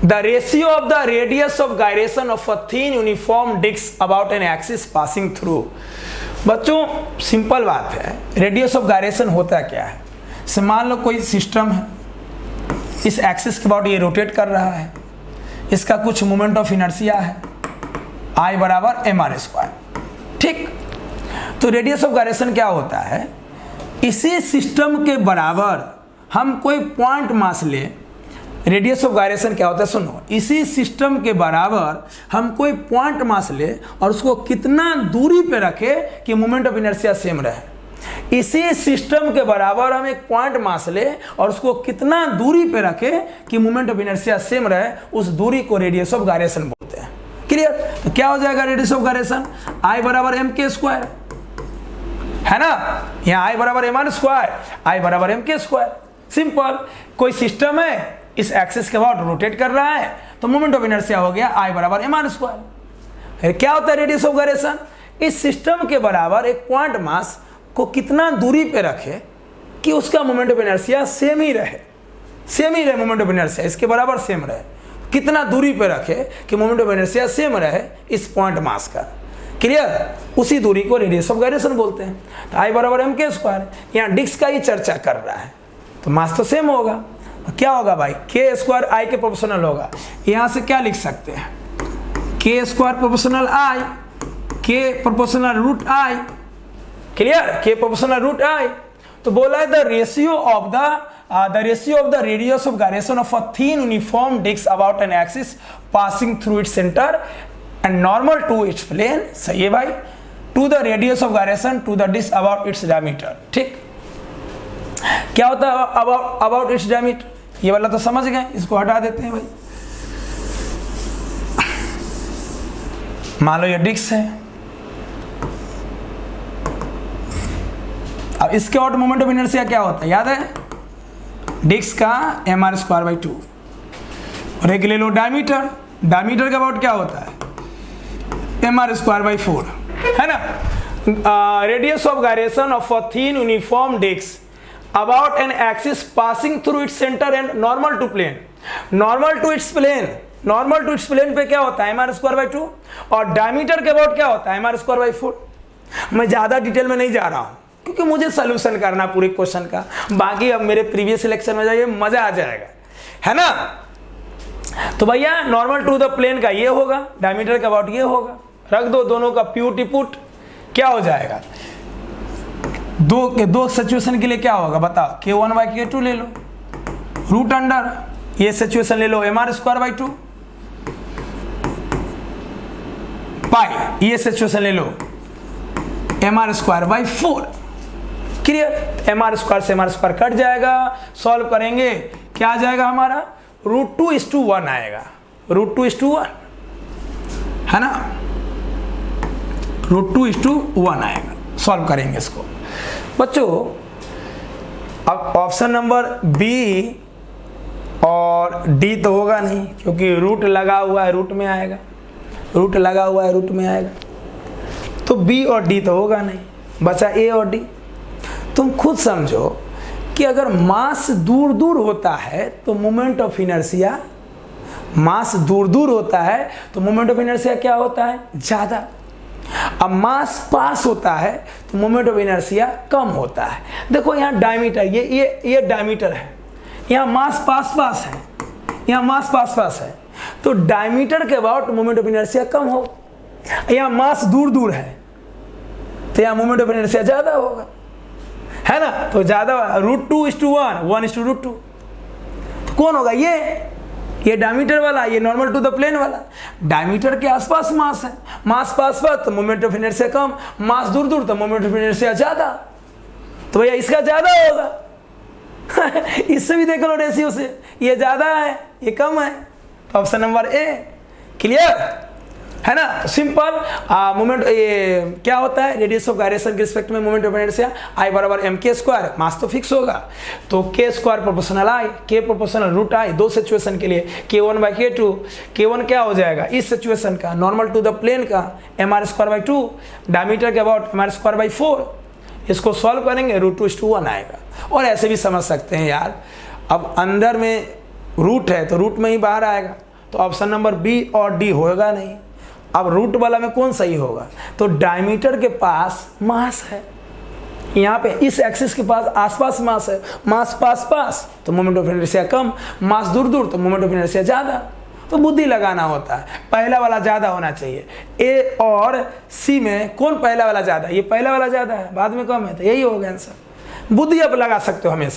The ratio of the radius of gyration of a thin uniform disc about an axis passing through. बच्चों simple बात है, radius of gyration होता क्या है। से मान लो कोई सिस्टम है, इस एक्सिस के अबाउट ये रोटेट कर रहा है, इसका कुछ मोमेंट ऑफ इनर्शिया है I बराबर mr²। ठीक, तो रेडियस ऑफ गायरेशन क्या होता है, इसी सिस्टम के बराबर हम कोई पॉइंट मास ले। रेडियस ऑफ गायरेशन क्या होता है, सुनो, इसी सिस्टम के बराबर हम कोई पॉइंट मास ले और उसको कितना दूरी पे रखे कि मोमेंट ऑफ इनर्शिया सेम रहे। इसी सिस्टम के बराबर हम एक पॉइंट मास ले और उसको कितना दूरी पे रखे कि मोमेंट ऑफ इनर्शिया सेम रहे, उस दूरी को रेडियस ऑफ गायरेशन बोलते हैं। क्लियर? तो क्या हो जाएगा रेडियस ऑफ गायरेशन, I बराबर mk², है ना। यहाँ I बराबर mr², I बराबर mk²। सिंपल, कोई सिस्टम है, इस एक्सिस के अबाउट रोटेट कर रहा है, तो मोमेंट ऑफ इनर्शिया हो गया I बराबर mr²। क्या होता है रेडियस ऑफ गायरेशन, इस सिस्टम के बराबर एक पॉइंट मास को कितना दूरी पे रखे कि उसका मोमेंट ऑफ इनर्शिया सेम ही रहे, मोमेंट ऑफ इनर्शिया इसके बराबर सेम रहे। कितना दूरी पे रखे कि मोमेंट ऑफ इनर्शिया सेम रहे इस पॉइंट मास का। क्लियर? उसी दूरी को रेडियस ऑफ गायरेशन बोलते हैं। तो I बराबर mk², यहाँ डिस्क का ही चर्चा कर रहा है, तो मास तो सेम होगा। तो क्या होगा भाई, k² I के प्रोपोर्शनल होगा। यहाँ से क्या लिख सकते हैं, k² proportional I, k proportional root I। Clear? k proportional root I। तो बोला है the ratio of the radius of gyration of a thin uniform disc about an axis passing through its centre and normal to its plane. सही है भाई, to the radius of gyration to the disc about its diameter. ठीक, क्या होता है about its diameter, ये वाला तो समझ गए, इसको हटा देते हैं भाई। मान लो ये डिस्क है, अब इसके आउट मोमेंट ऑफ इनर्शिया क्या होता है, याद है, डिस्क का mr²/2। और एक ले लो डायमीटर, डायमीटर का अबाउट क्या होता है, mr²/4, है ना। Radius of gyration of a thin uniform disc about an axis passing through its centre and normal to plane. Normal to its plane पे क्या होता है mr²/2, और डायमीटर के अबाउट क्या होता है mr²/4। मैं ज्यादा डिटेल में नहीं जा रहा हूं क्योंकि मुझे सोल्यूशन करना पूरे क्वेश्चन का, बाकी अब मेरे प्रीवियस लेक्चर में जाइए, मजा आ जाएगा, है ना। तो भैया नॉर्मल टू द प्लेन का ये होगा, डायमीटर का अबाउट ये होगा, रख दो दोनों का पुट, क्या हो जाएगा, दो सिचुएशन के लिए क्या होगा बताओ, k1/k2 ले लो, रूट अंडर ये सिचुएशन ले लो mr²/2, पाई ये सिचुएशन ले लो mr²/4। क्लियर? mr² से mr² कट जाएगा, सॉल्व करेंगे क्या आ जाएगा हमारा, √2:1 आएगा, √2:1, है ना, √2:1 आएगा। सॉल्व करेंगे इसको बच्चों। अब ऑप्शन नंबर बी और डी तो होगा नहीं, क्योंकि रूट लगा हुआ है, रूट में आएगा, रूट लगा हुआ है, रूट में आएगा, तो बी और डी तो होगा नहीं, बचा ए और डी। तुम खुद समझो कि अगर मास दूर दूर होता है तो मोमेंट ऑफ इनर्शिया, मास दूर दूर होता है तो मोमेंट ऑफ इनर्शिया क्या होता है, ज्यादा। अब मास पास होता है तो मोमेंट ऑफ इनर्शिया कम होता है। देखो यहाँ डायमीटर, ये डायमीटर है, यहाँ मास पास पास है, यहाँ मास पास पास है, तो डायमीटर के अबाउट मोमेंट ऑफ इनर्शिया कम हो। यहाँ मास दूर दूर है तो यहाँ मोमेंट ऑफ इनर्शिया ज्यादा होगा, है ना, तो ज्यादा, √2:1, 1:√2। तो कौन होगा, ये डायमीटर वाला, ये नॉर्मल टू द प्लेन वाला। डायमीटर के आसपास मास है, मास पास पास तो मोमेंट ऑफ इनर्शिया कम, मास दूर दूर तो मोमेंट ऑफ इनर्शिया ज्यादा, तो भैया इसका ज्यादा होगा। इससे भी देख लो रेशियो से, ये ज्यादा है ये कम है, तो ऑप्शन नंबर ए। क्लियर, है ना। सिंपल मोमेंट, ये क्या होता है, रेडियस ऑफ गायरेशन के रिस्पेक्ट में मोमेंट ऑफ इनर्शिया I बराबर mk², मास तो फिक्स होगा, तो k² proportional I, k proportional root I। दो सिचुएशन के लिए k1/k2, k1 क्या हो जाएगा इस सिचुएशन का, नॉर्मल टू द प्लेन का mr²/2, डायमीटर के अबाउट mr²/4। इसको सॉल्व करेंगे √2:1 आएगा। और ऐसे भी समझ सकते हैं यार, अब अंदर में रूट है तो रूट में ही बाहर आएगा, तो ऑप्शन नंबर बी और डी होगा नहीं। अब रूट वाला में कौन सही होगा? तो डायमीटर के पास मास है, यहाँ पे इस एक्सिस के पास आसपास मास है, मास पास पास तो मोमेंट ऑफ इनर्शिया कम, मास दूर दूर तो मोमेंट ऑफ इनर्शिया ज़्यादा। तो बुद्धि लगाना होता है, पहला वाला ज़्यादा होना चाहिए। ए और सी में कौन पहला वाला ज़्यादा है? ये पहला वाला ज़्यादा है, बाद में कम है, तो यही होगा आंसर। बुद्धि अब लगा सकते हो हमेशा।